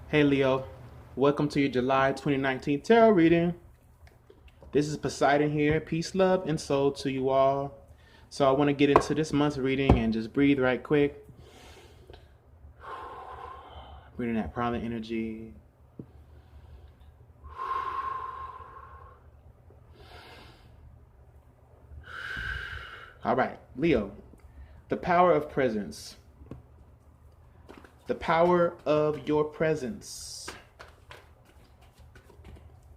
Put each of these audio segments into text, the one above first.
Hey Leo, welcome to your July 2019 tarot reading. This is Poseidon here. Peace, love, and soul to you all. So I want to get into this month's reading and just breathe right quick. Breathing that prana energy. All right, Leo, the power of presence. The power of your presence.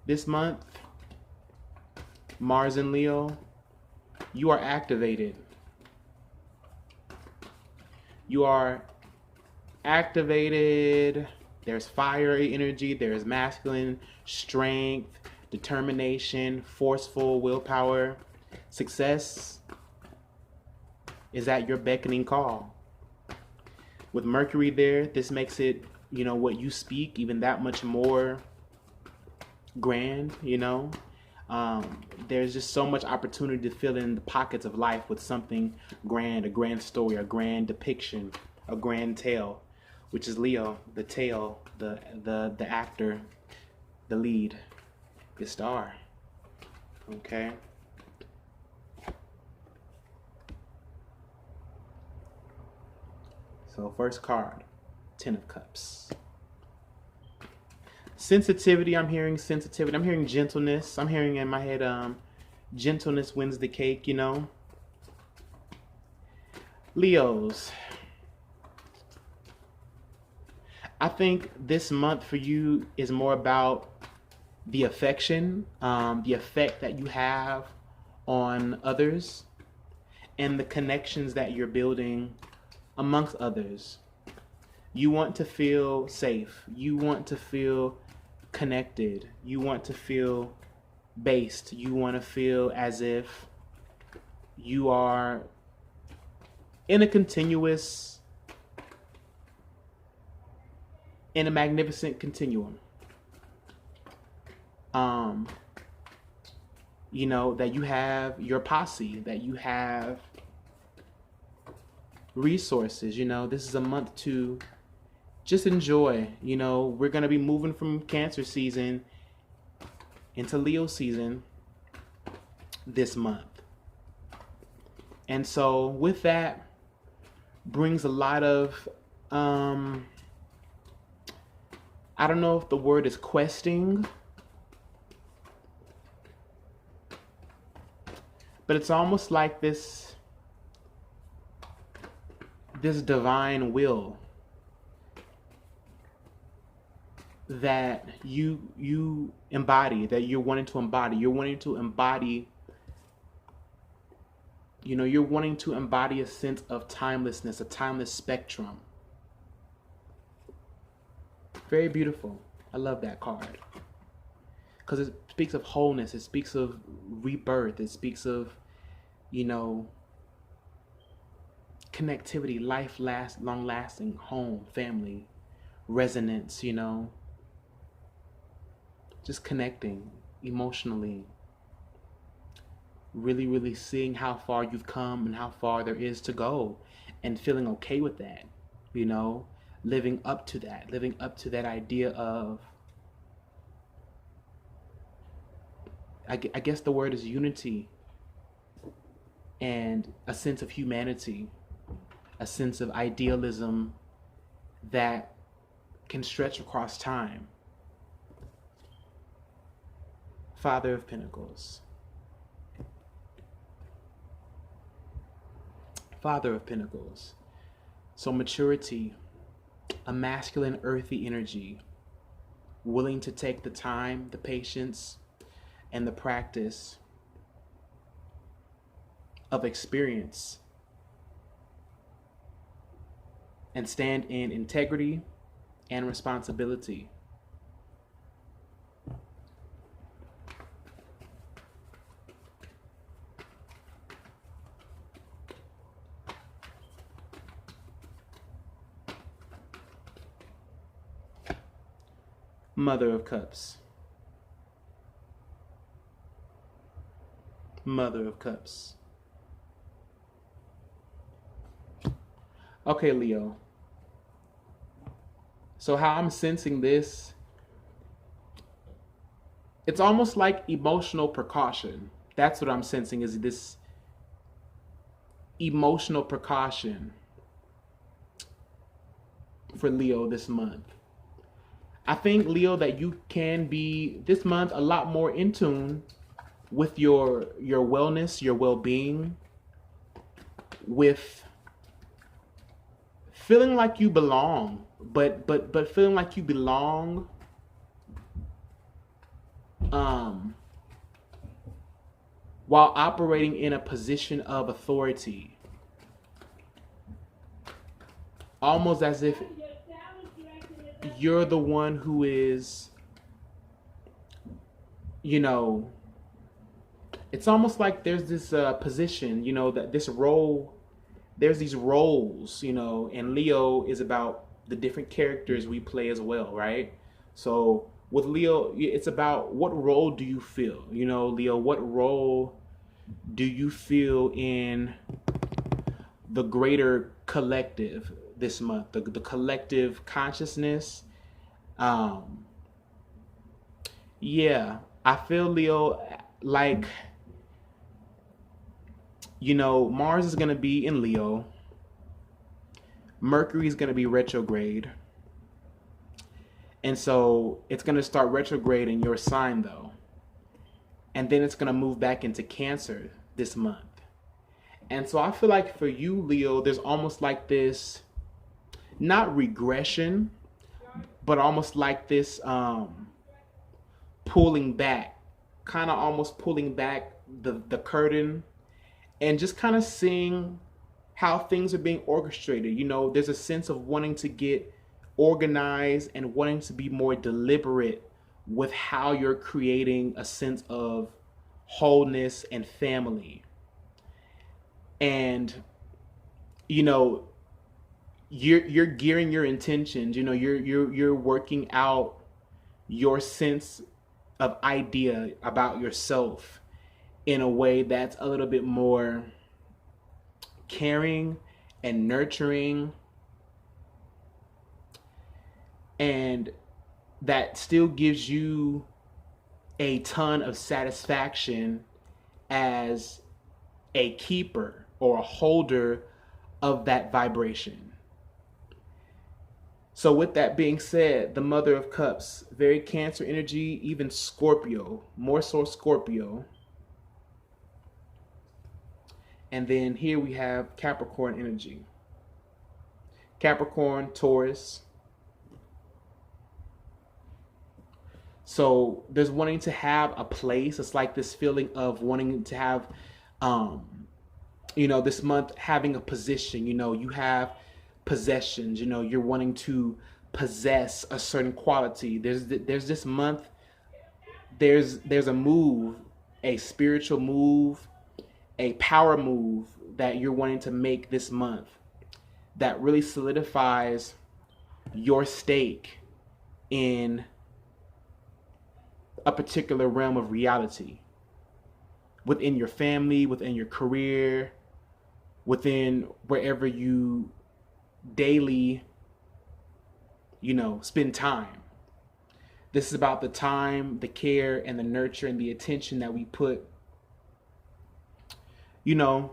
This month, Mars and Leo, you are activated. You are activated. There's fiery energy. There's masculine strength, determination, forceful willpower. Success is at your beckoning call. With Mercury there, this makes it, what you speak even that much more grand, There's just so much opportunity to fill in the pockets of life with something grand, a grand story, a grand depiction, a grand tale, which is Leo, the tale, the actor, the lead, the star. Okay. So first card, Ten of Cups. Sensitivity, I'm hearing sensitivity. I'm hearing gentleness. I'm hearing in my head, gentleness wins the cake, Leos, I think this month for you is more about the affection, the effect that you have on others, and the connections that you're building amongst others. You want to feel safe. You want to feel connected. You want to feel based. You want to feel as if you are in a magnificent continuum. That you have your posse, that you have resources. This is a month to just enjoy. We're going to be moving from Cancer season into Leo season this month. And so with that brings a lot of, I don't know if the word is questing, but it's almost like this divine will that you embody, that you're wanting to embody. You're wanting to embody, you're wanting to embody a sense of timelessness, a timeless spectrum. Very beautiful. I love that card. Because it speaks of wholeness. It speaks of rebirth. It speaks of, connectivity, long-lasting, home, family, resonance, just connecting emotionally, really, really seeing how far you've come and how far there is to go, and feeling okay with that, living up to that idea of, I guess the word is unity, and a sense of humanity, a sense of idealism that can stretch across time. Father of Pentacles. Father of Pentacles. So maturity, a masculine earthy energy, willing to take the time, the patience, and the practice of experience and stand in integrity and responsibility. Mother of Cups. Mother of Cups. Okay, Leo. So how I'm sensing this, it's almost like emotional precaution. That's what I'm sensing, is this emotional precaution for Leo this month. I think, Leo, that you can be this month a lot more in tune with your wellness, your well-being, with feeling like you belong, but feeling like you belong while operating in a position of authority. Almost as if you're the one who is, you know, it's almost like there's this position, you know, that this role, there's these roles, you know, and Leo is about the different characters we play as well, right? So with Leo, it's about what role do you feel? You know, Leo, what role do you feel in the greater collective this month, the collective consciousness? Yeah, I feel, Leo, like, you know, Mars is going to be in Leo. Mercury is going to be retrograde. And so it's going to start retrograde in your sign, though. And then it's going to move back into Cancer this month. And so I feel like for you, Leo, there's almost like this, not regression, but almost like this pulling back, kind of almost pulling back the curtain and just kind of seeing how things are being orchestrated. You know, there's a sense of wanting to get organized and wanting to be more deliberate with how you're creating a sense of wholeness and family. And, you know, you're gearing your intentions, you know, you're working out your sense of idea about yourself in a way that's a little bit more caring and nurturing, and that still gives you a ton of satisfaction as a keeper or a holder of that vibration. So with that being said, the Mother of Cups, very Cancer energy, even Scorpio, more so Scorpio. And then here we have Capricorn energy. Capricorn, Taurus. So there's wanting to have a place. It's like this feeling of wanting to have, you know, this month having a position. You know, you have possessions. You know, you're wanting to possess a certain quality. There's this month, there's a move, a spiritual move, a power move that you're wanting to make this month that really solidifies your stake in a particular realm of reality within your family, within your career, within wherever you daily, you know, spend time. This is about the time, the care, and the nurture and the attention that we put, you know,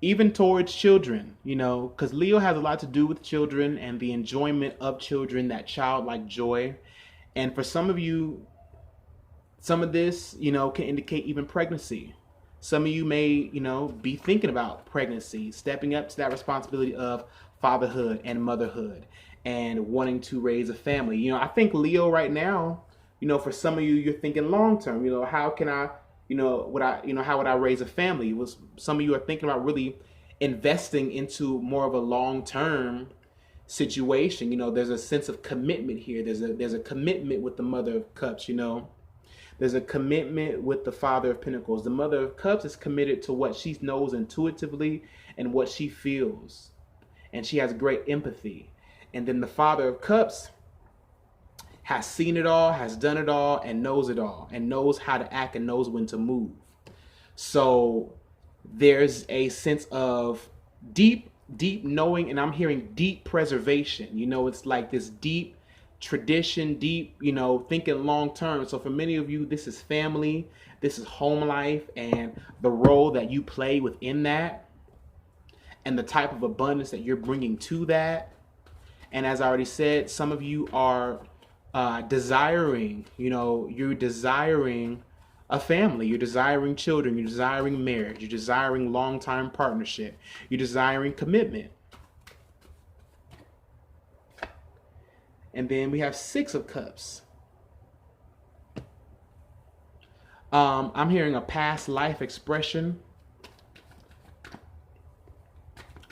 even towards children, you know, because Leo has a lot to do with children and the enjoyment of children, that childlike joy. And for some of you, some of this, you know, can indicate even pregnancy. Some of you may, you know, be thinking about pregnancy, stepping up to that responsibility of fatherhood and motherhood and wanting to raise a family. You know, I think Leo right now, you know, for some of you, you're thinking long term, you know, how can I, you know, how would I raise a family? Some of you are thinking about really investing into more of a long-term situation. You know, there's a sense of commitment here. There's a commitment with the Mother of Cups, you know. There's a commitment with the Father of Pentacles. The Mother of Cups is committed to what she knows intuitively and what she feels. And she has great empathy. And then the Father of Cups has seen it all, has done it all, and knows how to act and knows when to move. So there's a sense of deep deep knowing, and I'm hearing deep preservation. You know, it's like this deep tradition, deep, you know, thinking long term. So for many of you, this is family, this is home life, and the role that you play within that, and the type of abundance that you're bringing to that. And as I already said, some of you are desiring, you know, you're desiring a family, you're desiring children, you're desiring marriage, you're desiring long-term partnership, you're desiring commitment. And then we have Six of Cups. I'm hearing a past life expression.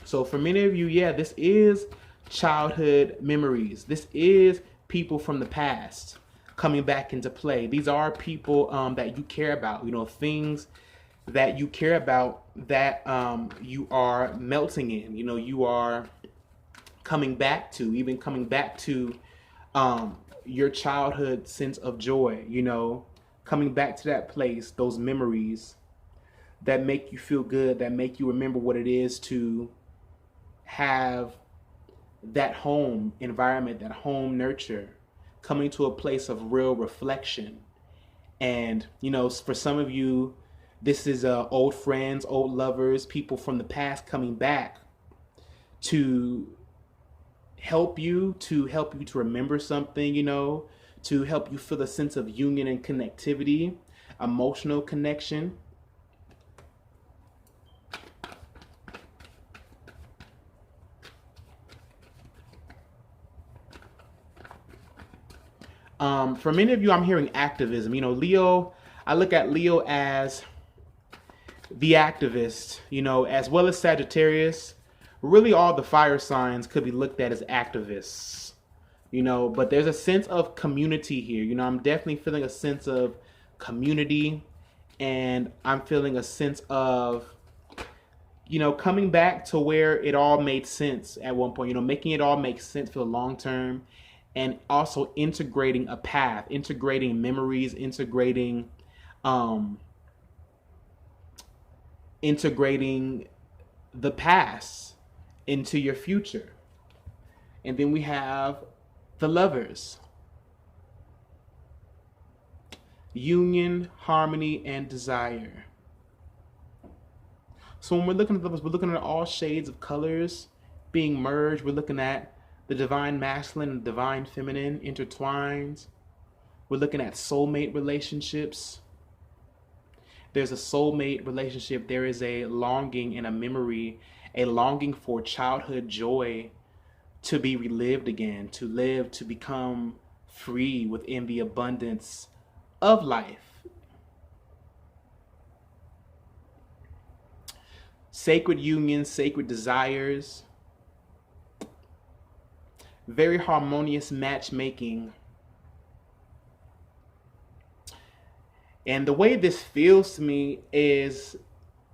So for many of you, yeah, this is childhood memories. This is people from the past coming back into play. These are people that you care about, you know, things that you care about that you are melting in, you know, you are coming back to, even coming back to your childhood sense of joy, you know, coming back to that place, those memories that make you feel good, that make you remember what it is to have that home environment, that home nurture, coming to a place of real reflection. And, you know, for some of you, this is old friends, old lovers, people from the past coming back to help you to remember something, you know, to help you feel a sense of union and connectivity, emotional connection. For many of you, I'm hearing activism. You know, Leo, I look at Leo as the activist, you know, as well as Sagittarius. Really, all the fire signs could be looked at as activists, you know, but there's a sense of community here. You know, I'm definitely feeling a sense of community, and I'm feeling a sense of, you know, coming back to where it all made sense at one point, you know, making it all make sense for the long term, and also integrating a path, integrating memories, integrating the past into your future. And then we have the Lovers. Union, harmony, and desire. So when we're looking at Lovers, we're looking at all shades of colors being merged. We're looking at the divine masculine and divine feminine intertwined. We're looking at soulmate relationships. There's a soulmate relationship. There is a longing and a memory, a longing for childhood joy to be relived again, to live, to become free within the abundance of life. Sacred unions, sacred desires, very harmonious matchmaking. And the way this feels to me is,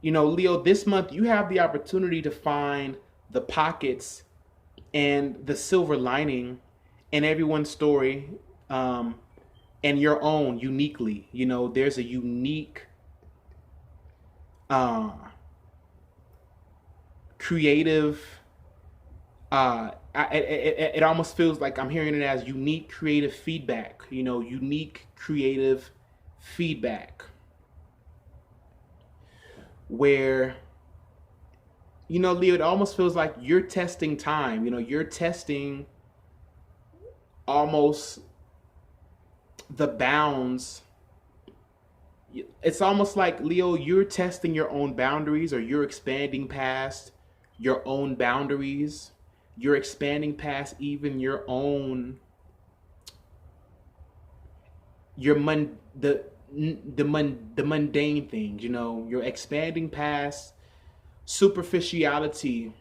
you know, Leo, this month you have the opportunity to find the pockets and the silver lining in everyone's story, and your own uniquely. You know, there's a unique creative, it almost feels like I'm hearing it as unique creative feedback, you know, unique creative feedback where, you know, Leo, it almost feels like you're testing time, you know, you're testing almost the bounds. It's almost like, Leo, you're testing your own boundaries, or you're expanding past your own boundaries. You're expanding past even your own, the mundane things, you know. You're expanding past superficiality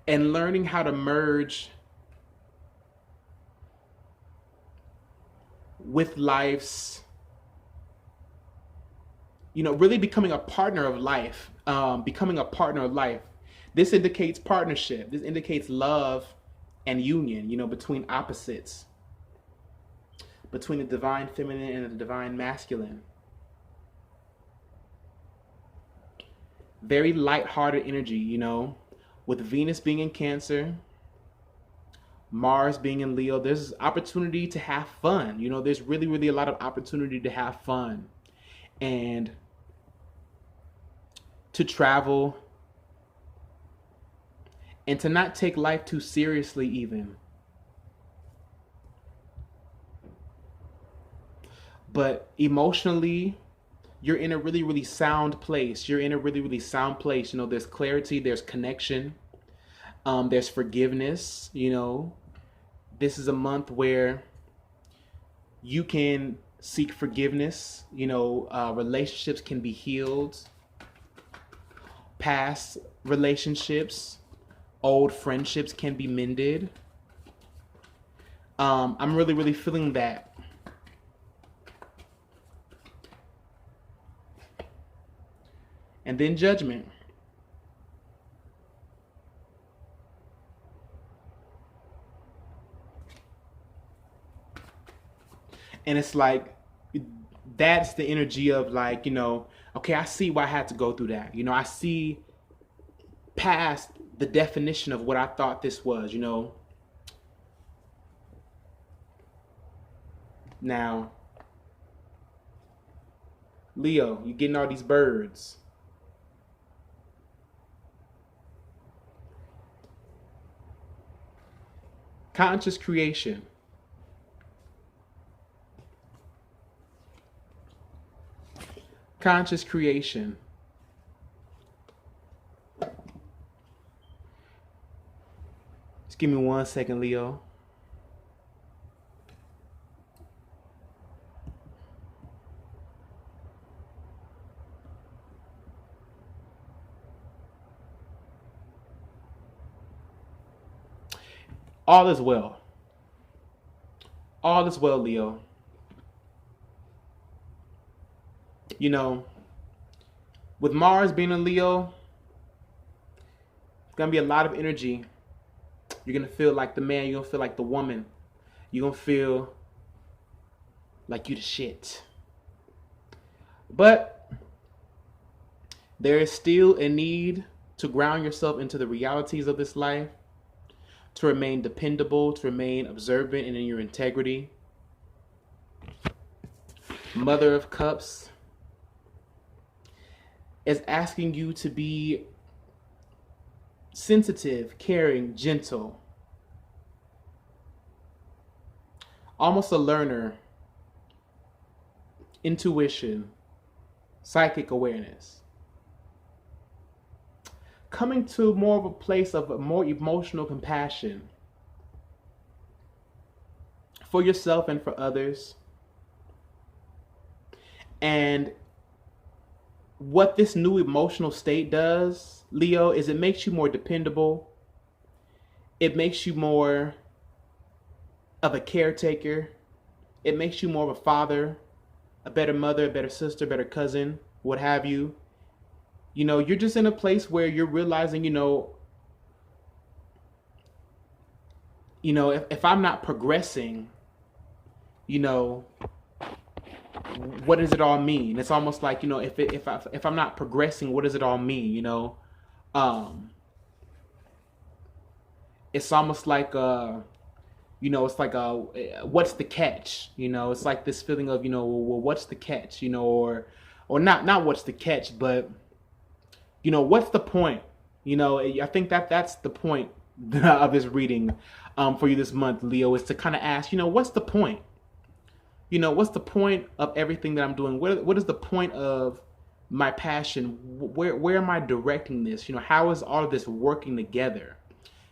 and learning how to merge with life's, you know, really becoming a partner of life, This indicates partnership. This indicates love and union, you know, between opposites, between the divine feminine and the divine masculine. very light-hearted energy, with Venus being in Cancer, Mars being in Leo. There's opportunity to have fun. There's really, really a lot of opportunity to have fun and to travel and to not take life too seriously even. But emotionally, you're in a really, really sound place. There's clarity, there's connection, there's forgiveness. This is a month where you can seek forgiveness. Relationships can be healed. Past relationships, old friendships can be mended. I'm really, really feeling that. And then Judgment. And it's like, that's the energy of like, okay, I see why I had to go through that. I see past the definition of what I thought this was, Now, Leo, you're getting all these birds. Conscious creation. Conscious creation. Just give me 1 second, Leo. All is well. All is well, Leo. With Mars being in Leo, it's going to be a lot of energy. You're going to feel like the man. You're going to feel like the woman. You're going to feel like you the shit. But there is still a need to ground yourself into the realities of this life, to remain dependable, to remain observant and in your integrity. Mother of Cups is asking you to be sensitive, caring, gentle. Almost a learner. Intuition. Psychic awareness. Coming to more of a place of a more emotional compassion for yourself and for others. And what this new emotional state does, Leo, is it makes you more dependable. It makes you more of a caretaker. It makes you more of a father, a better mother, a better sister, better cousin, what have you. You're just in a place where you're realizing, if I'm not progressing, what does it all mean? It's almost like, if I'm not progressing, what does it all mean? It's almost like it's like what's the catch? It's like this feeling of, well, what's the catch? Or not what's the catch, but what's the point? I think that's the point of this reading for you this month, Leo, is to kind of ask, what's the point? What's the point of everything that I'm doing? What is the point of my passion? Where am I directing this? How is all of this working together?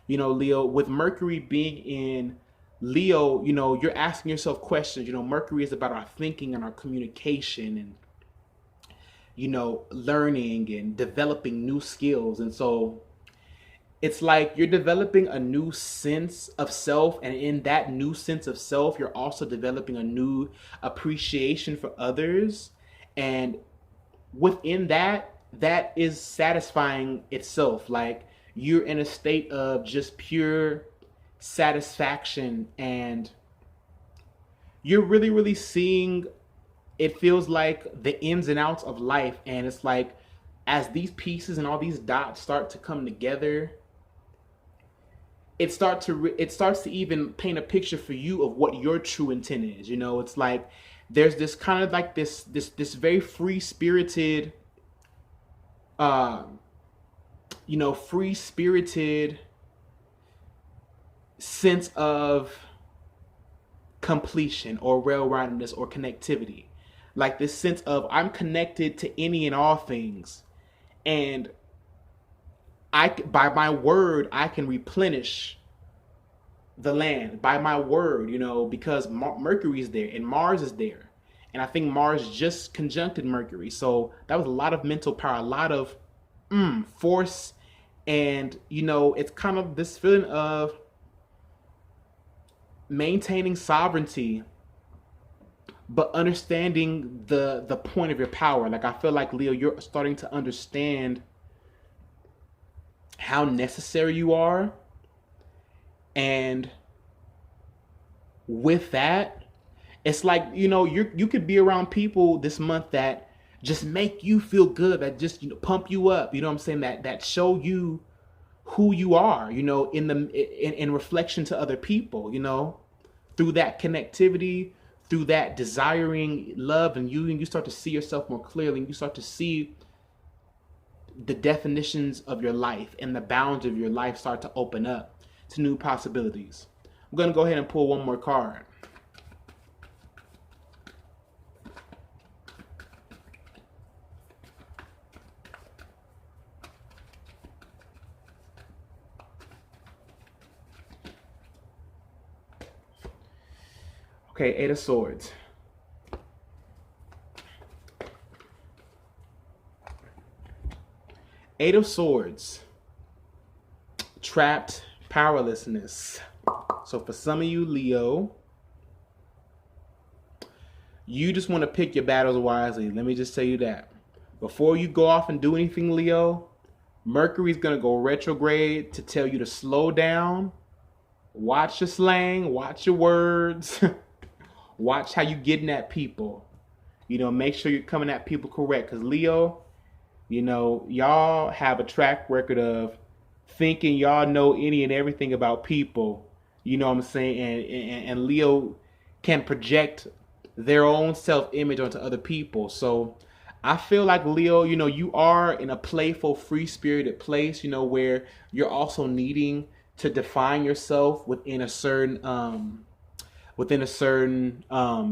Leo, with Mercury being in Leo, you're asking yourself questions. Mercury is about our thinking and our communication and, learning and developing new skills. And so it's like you're developing a new sense of self. And in that new sense of self, you're also developing a new appreciation for others. And within that is satisfying itself. Like you're in a state of just pure satisfaction, and you're really, really seeing, it feels like the ins and outs of life. And it's like as these pieces and all these dots start to come together, it starts to even paint a picture for you of what your true intent is. It's like there's this kind of like this very free spirited, uh, free spirited sense of completion or well-roundedness or connectivity. Like this sense of I'm connected to any and all things, and by my word I can replenish the land. By my word, because Mercury is there and Mars is there, and I think Mars just conjuncted Mercury, so that was a lot of mental power, a lot of force, and it's kind of this feeling of maintaining sovereignty, but understanding the point of your power. Like I feel like, Leo, you're starting to understand how necessary you are, and with that, it's like you could be around people this month that just make you feel good, that just pump you up. You know what I'm saying? That show you who you are. In reflection to other people. Through that connectivity, through that desiring love, and you start to see yourself more clearly, and you start to see the definitions of your life and the bounds of your life start to open up to new possibilities. I'm going to go ahead and pull one more card. Okay, Eight of Swords. Eight of Swords. Trapped, powerlessness. So for some of you, Leo, you just want to pick your battles wisely. Let me just tell you that. Before you go off and do anything, Leo, Mercury's going to go retrograde to tell you to slow down. Watch your slang, watch your words. Watch how you getting at people. Make sure you're coming at people correct. Because Leo, y'all have a track record of thinking y'all know any and everything about people. You know what I'm saying? And Leo can project their own self-image onto other people. So I feel like, Leo, you are in a playful, free-spirited place, where you're also needing to define yourself within a certain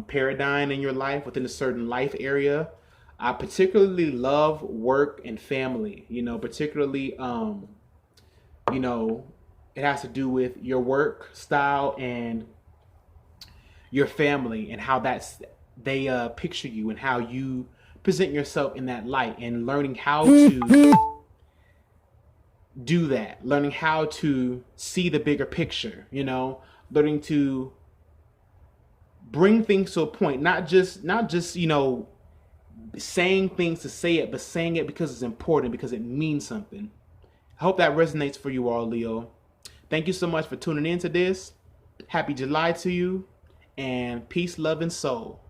paradigm in your life, within a certain life area. I particularly love work and family, particularly, it has to do with your work style and your family, and how they picture you and how you present yourself in that light, and learning how to do that, learning how to see the bigger picture, learning to bring things to a point, not just saying things to say it, but saying it because it's important, because it means something. I hope that resonates for you all, Leo. Thank you so much for tuning in to this. Happy July to you, and peace, love, and soul.